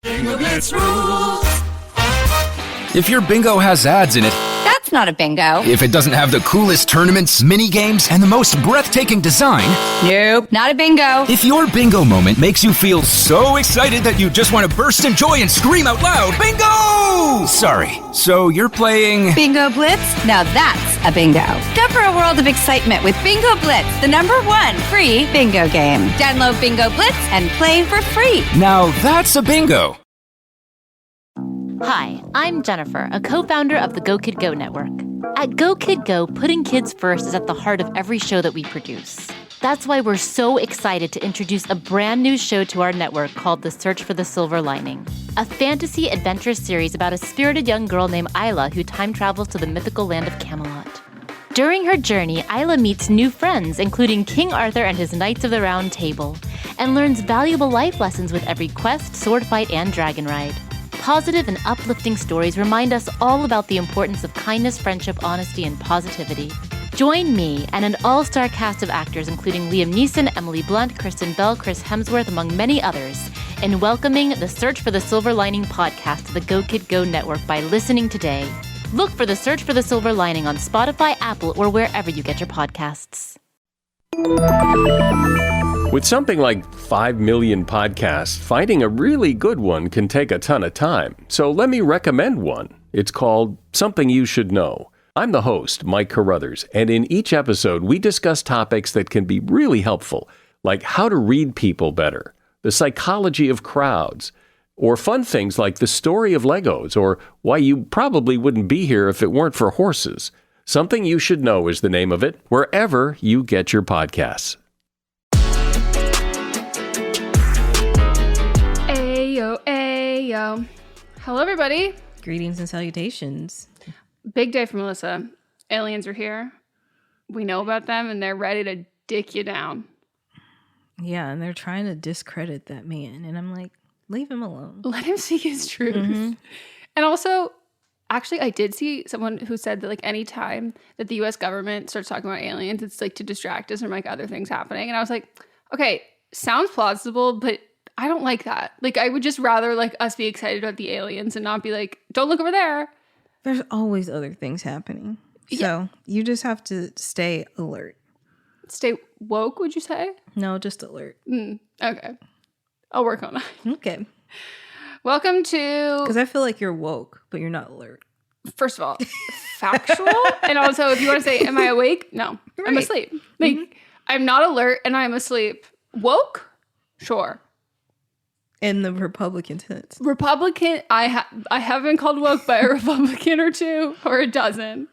Bingo Blitz rules. If your bingo has ads in it, That's not a bingo. if it doesn't have the coolest tournaments, mini games, and the most breathtaking design, Nope, not a bingo. if your bingo moment makes you feel so excited that you just want to burst in joy and scream out loud, bingo! Sorry, so you're playing... Bingo Blitz? Now that's a bingo. Go for a world of excitement with Bingo Blitz, the #1 free bingo game. Download Bingo Blitz and play for free. Now that's a bingo. Hi, I'm Jennifer, a co-founder of the Go Kid Go network. At Go Kid Go, putting kids first is at the heart of every show that we produce. That's why we're so excited to introduce a brand new show to our network called The Search for the Silver Lining, a fantasy adventure series about a spirited young girl named Isla who time travels to the mythical land of Camelot. During her journey, Isla meets new friends, including King Arthur and his Knights of the Round Table, and learns valuable life lessons with every quest, sword fight, and dragon ride. Positive and uplifting stories remind us all about the importance of kindness, friendship, honesty, and positivity. Join me and an all-star cast of actors including Liam Neeson, Emily Blunt, Kristen Bell, Chris Hemsworth, among many others, in welcoming the Search for the Silver Lining podcast to the Go Kid Go network by listening today. Look for the Search for the Silver Lining on Spotify, Apple, or wherever you get your podcasts. With something like 5 million podcasts, finding a really good one can take a ton of time. So let me recommend one. It's called Something You Should Know. I'm the host, Mike Carruthers, and in each episode, we discuss topics that can be really helpful, like how to read people better, the psychology of crowds, or fun things like the story of Legos, or why you probably wouldn't be here if it weren't for horses. Something You Should Know is the name of it, wherever you get your podcasts. Ayo, ayo. Hello, everybody. Greetings and salutations. Big day for Melissa. Aliens are here. We know about them, and they're ready to dick you down. Yeah, and they're trying to discredit that man. And I'm like, leave him alone. Let him see his truth. And also, actually, I did see someone who said that, like, any time that the U.S. government starts talking about aliens, it's, like, to distract us from, like, other things happening. And I was like, okay, sounds plausible, but I don't like that. Like, I would just rather, like, us be excited about the aliens and not be like, don't look over there. There's always other things happening. So you just have to stay alert. Stay woke, would you say? No, just alert. Okay. I'll work on that. Okay. Welcome to, Because I feel like you're woke, but you're not alert. first of all, factual. And also, if you want to say, am I awake? No, I'm Right. asleep. Like, I'm not alert and I'm asleep. Woke? Sure. In the Republican sense. Republican, I have been called woke by a Republican or two, or a dozen.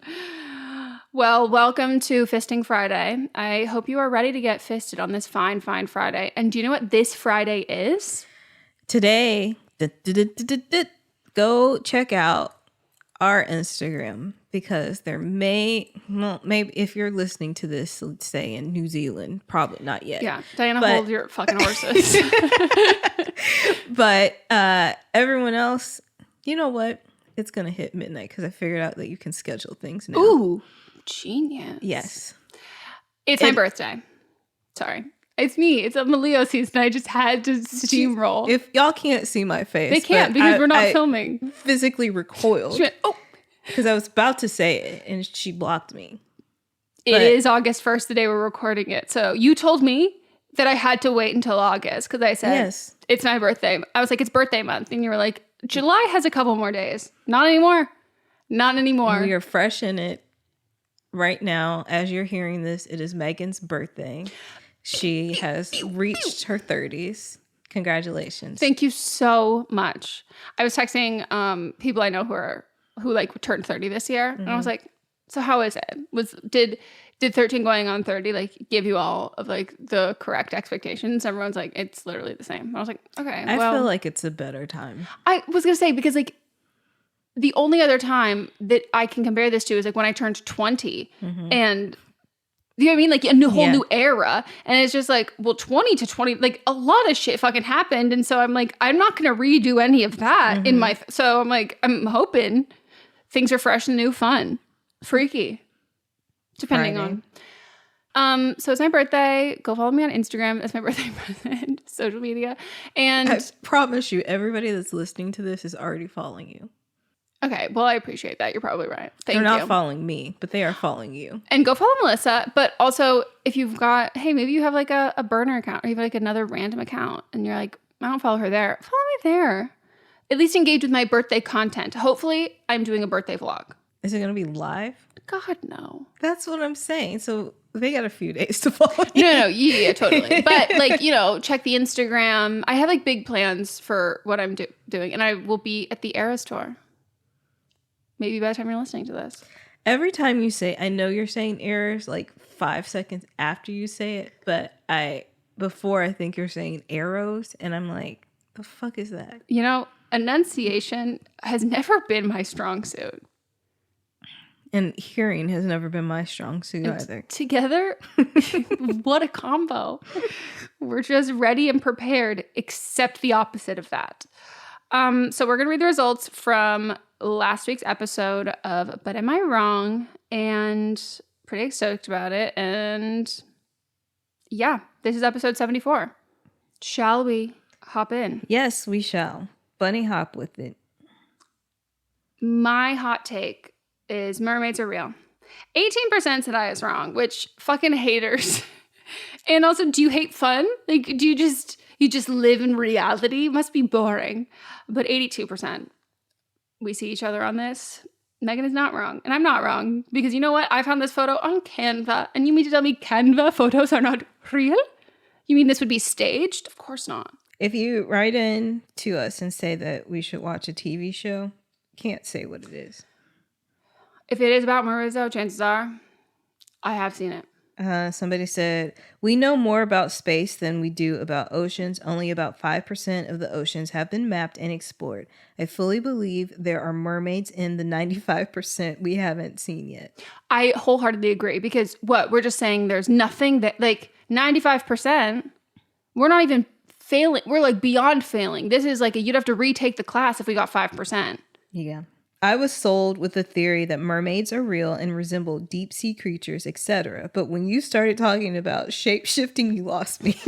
Well, welcome to Fisting Friday. I hope you are ready to get fisted on this fine, fine Friday. And do you know what this Friday is? Today, go check out our Instagram because there maybe if you're listening to this, let's say in New Zealand, probably not yet. Yeah, Diana, hold your fucking horses. But everyone else, you know what? It's going to hit midnight because I figured out that you can schedule things now. Ooh, genius. Yes. It's my birthday. Sorry. It's me. It's a Leo season. I just had to steamroll. If y'all can't see my face. They can't but because we're not I filming. Physically recoiled She went, oh. because I was about to say it and she blocked me. It is August 1st, the day we're recording it. So you told me that I had to wait until August because I said, Yes. It's my birthday. I was like, it's birthday month. And you were like, July has a couple more days. Not anymore. Not anymore. We are fresh in it right now. As you're hearing this, it is Megan's birthday. She has reached her 30s. Congratulations. Thank you so much. I was texting people I know who like turned 30 this year. And I was like, so how is it? Did 13 going on 30 like give you all of like the correct expectations? Everyone's like, it's literally the same. I was like, okay. I feel like it's a better time. I was going to say, because like the only other time that I can compare this to is like when I turned 20 and you know what I mean? Like a whole new era. And it's just like, well, 20 to 20, like a lot of shit fucking happened. And so I'm like, I'm not going to redo any of that in my, so I'm like, I'm hoping things are fresh and new, fun, freaky, depending on. So it's my birthday. Go follow me on Instagram. It's my birthday present. Social media. And I promise you, everybody that's listening to this is already following you. okay, well, I appreciate that. You're probably right. Thank They're you. not following me, but they are following you. And go follow Melissa. But also, if you've got, hey, maybe you have like a burner account or you have like another random account and you're like, I don't follow her there. Follow me there. At least engage with my birthday content. Hopefully, I'm doing a birthday vlog. Is it going to be live? God, no. That's what I'm saying. So they got a few days to follow you. No, yeah, totally. But like, check the Instagram. I have like big plans for what I'm doing. And I will be at the Eras Tour. Maybe by the time you're listening to this. Every time you say, I know you're saying errors like 5 seconds after you say it, but before I think you're saying arrows, and I'm like, the fuck is that? Enunciation has never been my strong suit. And hearing has never been my strong suit either. Together, what a combo. We're just ready and prepared, except the opposite of that. So we're going to read the results from last week's episode of But Am I Wrong? And pretty stoked about it. And yeah, this is episode 74. Shall we hop in? Yes, we shall. Bunny hop with it. My hot take is mermaids are real. 18% said I was wrong, which fucking haters. And also, do you hate fun? Like, do you just live in reality? It must be boring. But 82%, we see each other on this. Meghan is not wrong. And I'm not wrong. Because you know what? I found this photo on Canva. And you mean to tell me Canva photos are not real? You mean this would be staged? Of course not. If you write in to us and say that we should watch a TV show, can't say what it is. If it is about mermaids, though, chances are I have seen it. Somebody said, we know more about space than we do about oceans. Only about 5% of the oceans have been mapped and explored. I fully believe there are mermaids in the 95% we haven't seen yet. I wholeheartedly agree because we're just saying there's nothing that, like, 95%, we're not even failing. We're like beyond failing. This is like you'd have to retake the class if we got 5%. Yeah. I was sold with the theory that mermaids are real and resemble deep sea creatures, etc. But when you started talking about shape-shifting, you lost me.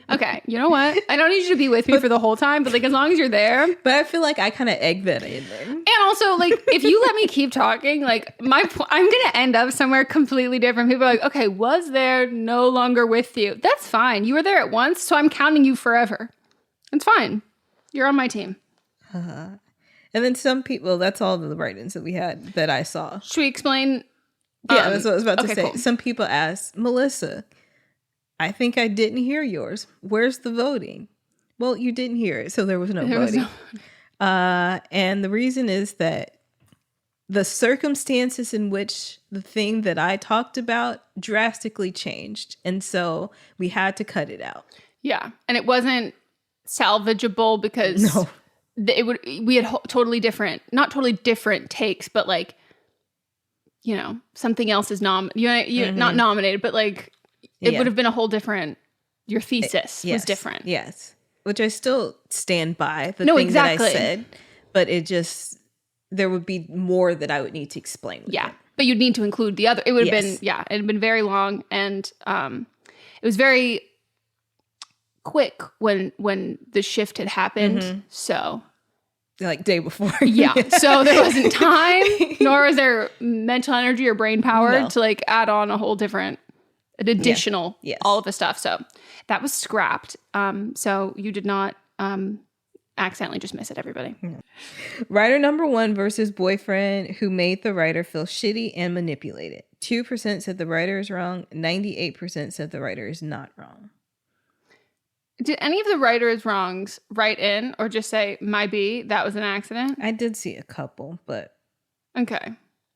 Okay, you know what? I don't need you to be with me for the whole time, but like as long as you're there. But I feel like I kind of egged that in there. And also, like, if you let me keep talking, like I'm gonna end up somewhere completely different. People are like, okay, was there no longer with you? That's fine. You were there at once, so I'm counting you forever. It's fine. You're on my team. And then some people, that's all the write-ins that we had that I saw. Should we explain? Yeah, that's what I was about to say. Cool. Some people asked, Melissa, I think I didn't hear yours. Where's the voting? Well, you didn't hear it, so there was no voting. And the reason is that the circumstances in which the thing that I talked about drastically changed. And so we had to cut it out. Yeah. And it wasn't salvageable because we had totally different, not totally different takes, but like, something else is not nominated, but like it would have been a whole different, your thesis was different. Yes. Which I still stand by the thing that I said, but it just, there would be more that I would need to explain. Yeah. But you'd need to include the other, it would have been, it had been very long and it was very quick when the shift had happened. So like day before. Yeah. So there wasn't time, nor was there mental energy or brain power to like add on a whole different, an additional, all of the stuff. So that was scrapped. So you did not accidentally just miss it, everybody. No. Writer number 1 versus boyfriend who made the writer feel shitty and manipulated. 2% said the writer is wrong. 98% said the writer is not wrong. Did any of the writers' wrongs write in or just say, my B, that was an accident? I did see a couple, but... Okay.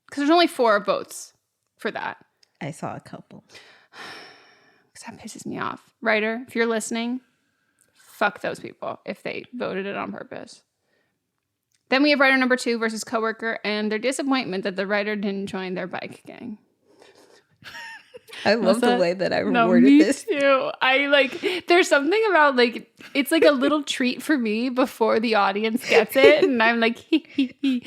Because there's only 4 votes for that. I saw a couple. Because that pisses me off. Writer, if you're listening, fuck those people if they voted it on purpose. Then we have writer number 2 versus coworker and their disappointment that the writer didn't join their bike gang. I love the way that I reworded this. Me too. There's something about like, it's like a little treat for me before the audience gets it. And I'm like, hee, hee, hee.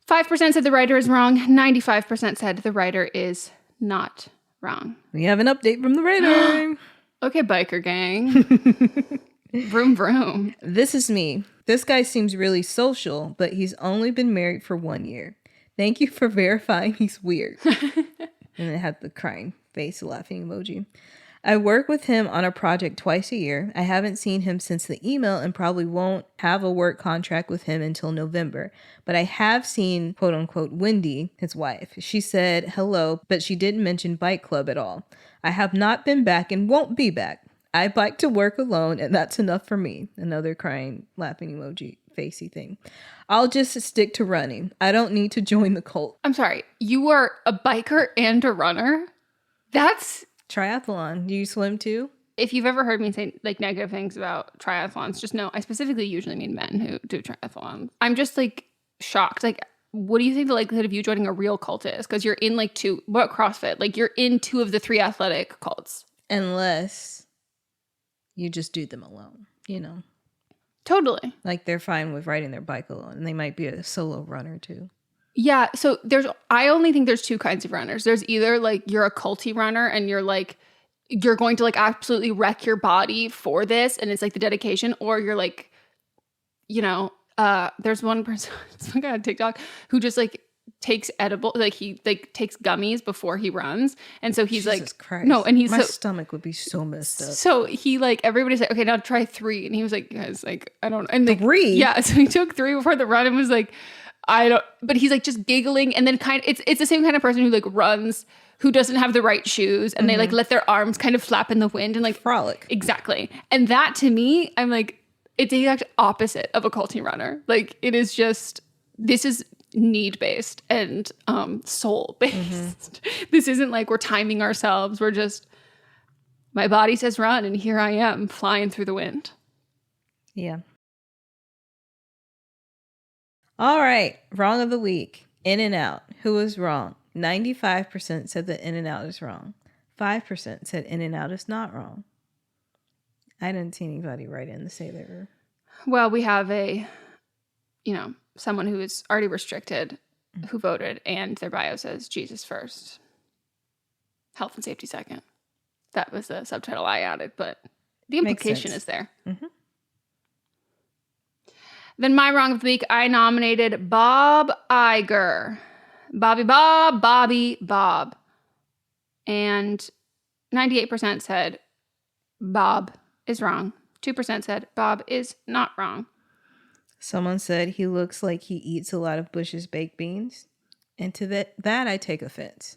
5% said the writer is wrong. 95% said the writer is not Wrong. We have an update from the radar. Okay, biker gang. Vroom, vroom. This is me. This guy seems really social, but he's only been married for 1 year. Thank you for verifying he's weird. And it had the crying face laughing emoji. I work with him on a project twice a year. I haven't seen him since the email and probably won't have a work contract with him until November. But I have seen, quote unquote, Wendy, his wife. She said hello, but she didn't mention bike club at all. I have not been back and won't be back. I bike to work alone, and that's enough for me. Another crying, laughing emoji, facey thing. I'll just stick to running. I don't need to join the cult. I'm sorry. You are a biker and a runner? That's... Triathlon. Do you swim too? If you've ever heard me say like negative things about triathlons, just know I specifically usually mean men who do triathlons. I'm just like shocked. Like, what do you think the likelihood of you joining a real cult is? Because you're in like what CrossFit? Like you're in 2 of the 3 athletic cults. Unless you just do them alone, you know? Totally. Like they're fine with riding their bike alone, and they might be a solo runner too. Yeah, so I only think there's 2 kinds of runners. There's either like you're a culty runner and you're going to like absolutely wreck your body for this and it's like the dedication, or you're like, you know, there's one person, some guy on TikTok who just like takes he takes gummies before he runs, and so he's Jesus like, Christ. no, and my stomach would be so messed up. So he like everybody's like, okay, now try 3, and he was like, guys, like I don't, and like 3, yeah, so he took 3 before the run and was like, I don't, but he's like just giggling, and then it's the same kind of person who like runs, who doesn't have the right shoes, and they like let their arms kind of flap in the wind and like frolic. Exactly. And that to me, I'm like, it's the exact opposite of a culty runner. Like it is just, this is need based and soul based. This isn't like we're timing ourselves. We're just, my body says run, and here I am flying through the wind. Yeah. All right, wrong of the week. In-N-Out. Who was wrong? 95% said that In-N-Out is wrong. 5% said In-N-Out is not wrong. I didn't see anybody write in to say they were. Well, we have someone who is already restricted who voted, and their bio says Jesus first, health and safety second. That was the subtitle I added, but the implication is there. Mm-hmm. Then my wrong of the week, I nominated Bob Iger. Bobby Bob. And 98% said Bob is wrong. 2% said Bob is not wrong. Someone said he looks like he eats a lot of Bush's baked beans. And to that I take offense.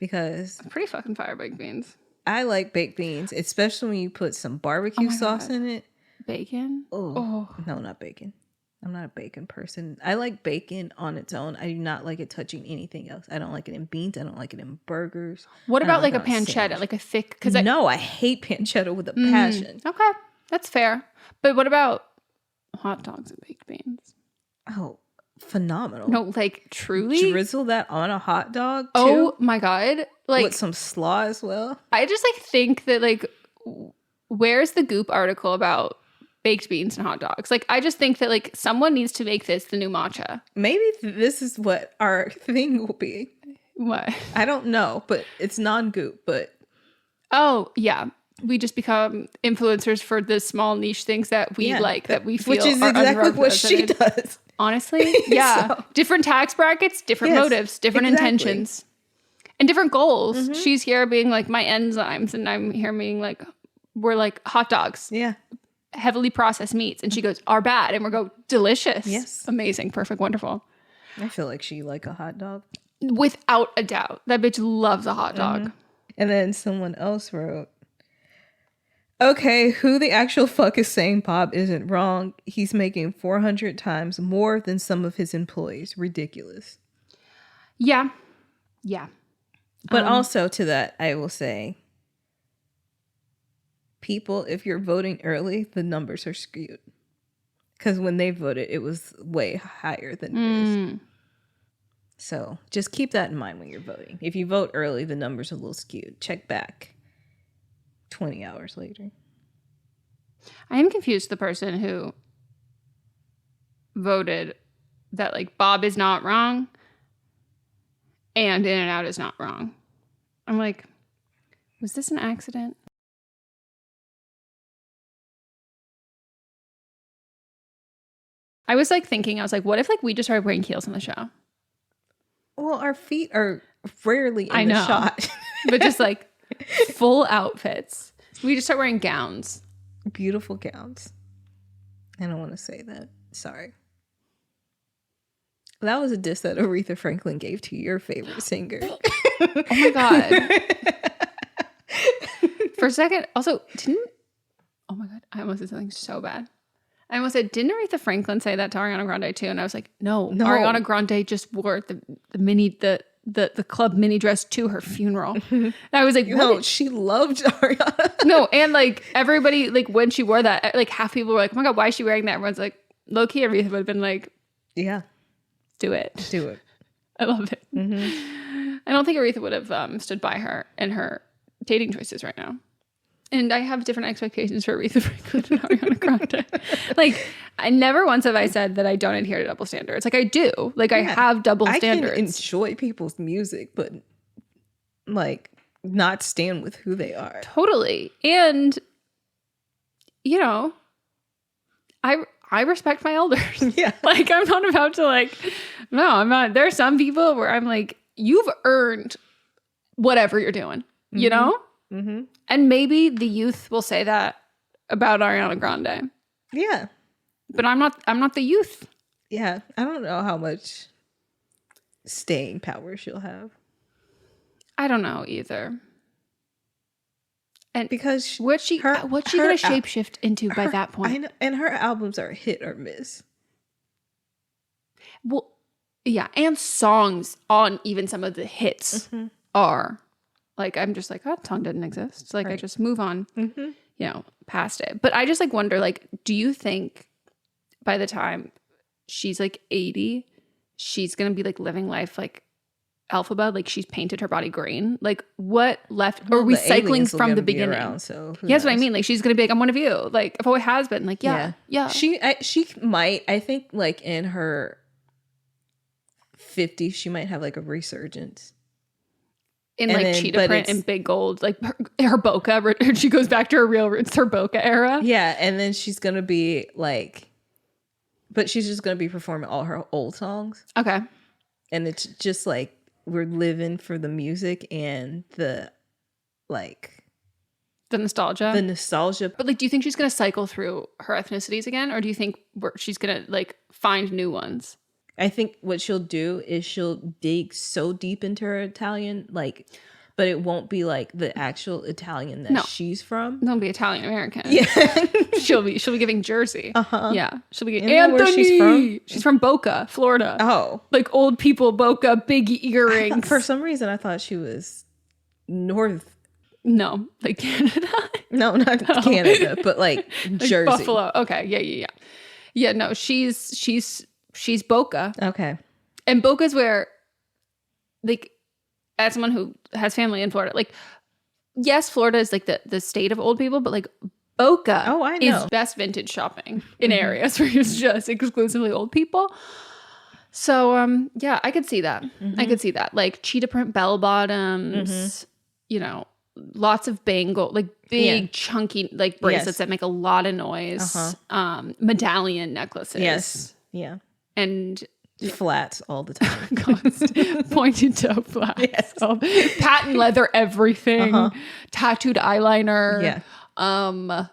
Because pretty fucking fire baked beans. I like baked beans, especially when you put some barbecue sauce in it. Bacon? Oh. No, not bacon. I'm not a bacon person. I like bacon on its own. I do not like it touching anything else. I don't like it in beans. I don't like it in burgers. What about like a pancetta? Like a thick... No, I hate pancetta with a passion. Okay, that's fair. But what about hot dogs and baked beans? Oh, phenomenal. No, like truly? Drizzle that on a hot dog too? Oh my God. Like with some slaw as well? I just like think that like, where's the Goop article about baked beans and hot dogs? Like, I just think that like someone needs to make this the new matcha. Maybe this is what our thing will be. What? I don't know, but it's non-Goop, but... Oh, yeah. We just become influencers for the small niche things that we like, that we feel which is are exactly what she does. Honestly, yeah. So, different tax brackets, different motives, different intentions, and different goals. Mm-hmm. She's here being like my enzymes, and I'm here being like, we're like hot dogs. Yeah. Heavily processed meats. And she goes, are bad. And we go, delicious. Yes. Amazing. Perfect. Wonderful. I feel like she like a hot dog. Without a doubt. That bitch loves a hot dog. Mm-hmm. And then someone else wrote, okay, who the actual fuck is saying Bob isn't wrong? He's making 400 times more than some of his employees. Ridiculous. Yeah. Yeah. But also to that, I will say, people, if you're voting early, the numbers are skewed. Because when they voted, it was way higher than it is. So just keep that in mind when you're voting. If you vote early, the numbers are a little skewed. Check back 20 hours later. I am confused the person who voted that like Bob is not wrong and In-N-Out is not wrong. I'm like, Was this an accident? I was like thinking, I was like, what if like we just started wearing heels on the show? Well, our feet are rarely in the shot. But just like full outfits. We just start wearing gowns. Beautiful gowns. I don't want to say that. Sorry. That was a diss that Aretha Franklin gave to your favorite singer. Oh my God. For a second, also, oh my God, I almost said something so bad. I almost said, didn't Aretha Franklin say that to Ariana Grande too? And I was like, no. Ariana Grande just wore the club mini dress to her funeral. And I was like, no, she loved Ariana. No, and like everybody, like when she wore that, like half people were like, oh my God, why is she wearing that? Everyone's like, low key, Aretha would have been like, yeah, do it. Do it. I love it. Mm-hmm. I don't think Aretha would have stood by her in her dating choices right now. And I have different expectations for Aretha Franklin and Ariana Grande. Like, I never once have I said that I don't adhere to double standards. Like, I do. Like, I have double standards. I can enjoy people's music, but, like, not stand with who they are. Totally. And, you know, I respect my elders. Yeah. Like, I'm not about to, like, no, I'm not. There are some people where I'm like, you've earned whatever you're doing, you know? Mm-hmm. And maybe the youth will say that about Ariana Grande. Yeah. But I'm not the youth. Yeah. I don't know how much staying power she'll have. I don't know either. And because what's she gonna shapeshift into by that point? I know, and her albums are hit or miss. Well, yeah, and songs on even some of the hits are like, I'm just like, oh, that song didn't exist. It's like, I just move on, you know, past it. But I just like wonder, like, do you think by the time she's like 80, she's going to be like living life like Elphaba? Like she's painted her body green? Like what left? Or are we cycling from the beginning? Around, so that's what I mean. Like she's going to be like, I'm one of you. Like if it has been like, yeah. She might, I think like in her 50s, she might have like a resurgence. In like cheetah print and big gold, like her bokeh. She goes back to her real roots, her bokeh era. Yeah, and then she's gonna be like, but she's just gonna be performing all her old songs. Okay, and it's just like we're living for the music and the nostalgia. But like, do you think she's gonna cycle through her ethnicities again, or do you think she's gonna like find new ones? I think what she'll do is she'll dig so deep into her Italian, like, but it won't be like the actual Italian that she's from. It'll be Italian American. Yeah, she'll be giving Jersey. Yeah, she'll be giving Anthony. Where she's from? She's from Boca, Florida. Oh, like old people Boca, big earrings. For some reason, I thought she was north. No, like Canada. No, not Canada, but like Jersey, Buffalo. Okay, yeah. No, she's Boca. Okay. And Boca's where, like, as someone who has family in Florida, like, yes, Florida is like the state of old people, but like Boca is best vintage shopping in areas where it's just exclusively old people. So, yeah, I could see that. I could see that. Like cheetah print bell bottoms, you know, lots of bangle, like big chunky like bracelets that make a lot of noise. Medallion necklaces. Yes. Yeah. And flats all the time. Pointed toe flats. Yes. Patent leather everything. Tattooed eyeliner. Yeah.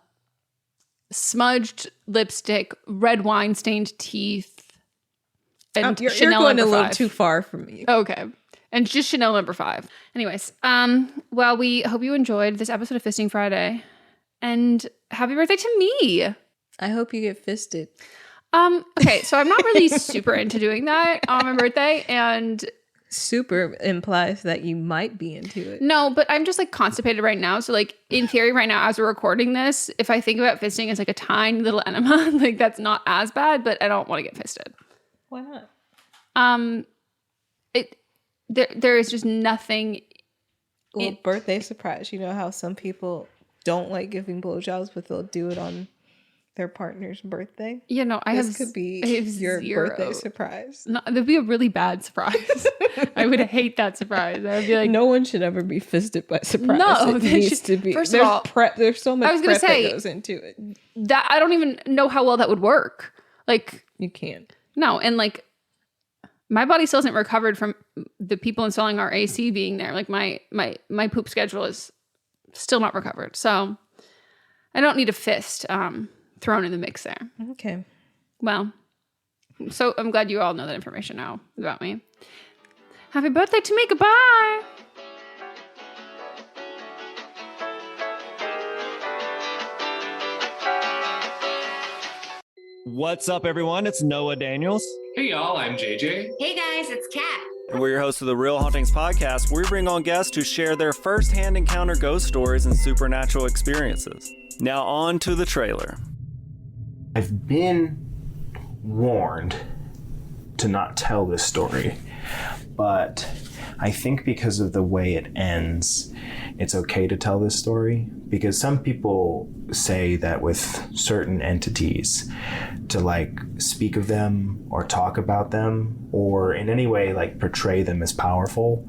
Smudged lipstick. Red wine stained teeth. And you're Chanel going No. a little 5. too far for me. Okay. And just Chanel No. 5. Anyways, well, we hope you enjoyed this episode of Fisting Friday. And happy birthday to me. I hope you get fisted. Okay, so I'm not really super into doing that on my birthday, and super implies that you might be into it. No, but I'm just like constipated right now. So like in theory right now, as we're recording this, if I think about fisting as like a tiny little enema, like that's not as bad, but I don't want to get fisted. Why not? There is just nothing. Birthday surprise. You know how some people don't like giving blowjobs, but they'll do it on their partner's birthday? You know, This could be your birthday surprise. No, that'd be a really bad surprise. I would hate that surprise. I would be like, no one should ever be fisted by surprise. No, it needs to be. First of all, there's so much prep that goes into it. That I don't even know how well that would work. Like, you can't. No, and like, my body still isn't recovered from the people installing our AC being there. Like my poop schedule is still not recovered. So I don't need a fist thrown in the mix there. Okay. Well, so I'm glad you all know that information now about me. Happy birthday to me. Goodbye. What's up, everyone? It's Noah Daniels. Hey, y'all. I'm JJ. Hey, guys. It's Kat. And we're your hosts of the Real Hauntings podcast, where we bring on guests who share their first-hand encounter ghost stories and supernatural experiences. Now on to the trailer. I've been warned to not tell this story, but I think because of the way it ends, it's okay to tell this story, because some people say that with certain entities, to like speak of them or talk about them or in any way like portray them as powerful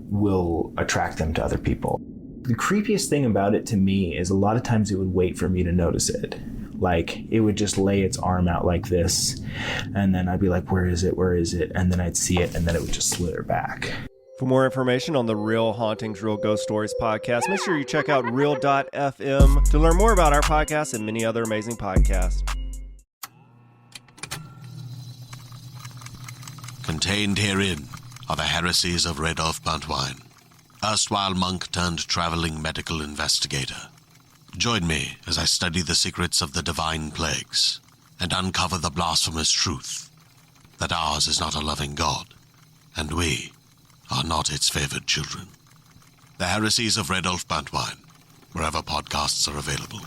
will attract them to other people. The creepiest thing about it to me is a lot of times it would wait for me to notice it. Like, it would just lay its arm out like this, and then I'd be like, where is it? Where is it? And then I'd see it, and then it would just slither back. For more information on the Real Hauntings, Real Ghost Stories podcast, make sure you check out real.fm to learn more about our podcast and many other amazing podcasts. Contained herein are the heresies of Radolf Buntwine, erstwhile monk turned traveling medical investigator. Join me as I study the secrets of the divine plagues and uncover the blasphemous truth that ours is not a loving God, and we are not its favored children. The heresies of Radolf Buntwine, wherever podcasts are available.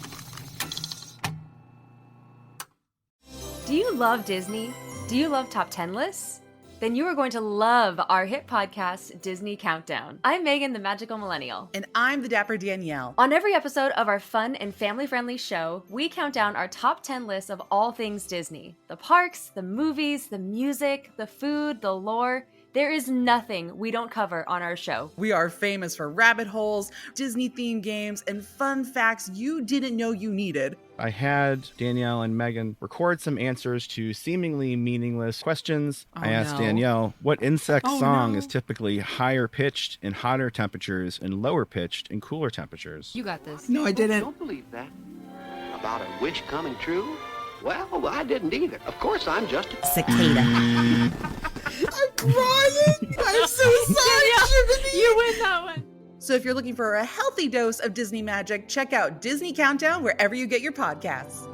Do you love Disney? Do you love top 10 lists? Then you are going to love our hit podcast, Disney Countdown. I'm Meghan, the magical millennial. And I'm the dapper Danielle. On every episode of our fun and family-friendly show, we count down our top 10 lists of all things Disney. The parks, the movies, the music, the food, the lore. There is nothing we don't cover on our show. We are famous for rabbit holes, Disney-themed games, and fun facts you didn't know you needed. I had Danielle and Meghan record some answers to seemingly meaningless questions. I asked Danielle what insect song is typically higher pitched in hotter temperatures and lower pitched in cooler temperatures. You got this. No, I didn't. Don't believe that. About a wish coming true? Well, I didn't either. Of course, I'm just a cicada. I'm crying. I'm so sorry, Jiminy. You win that one. So if you're looking for a healthy dose of Disney magic, check out Disney Countdown wherever you get your podcasts.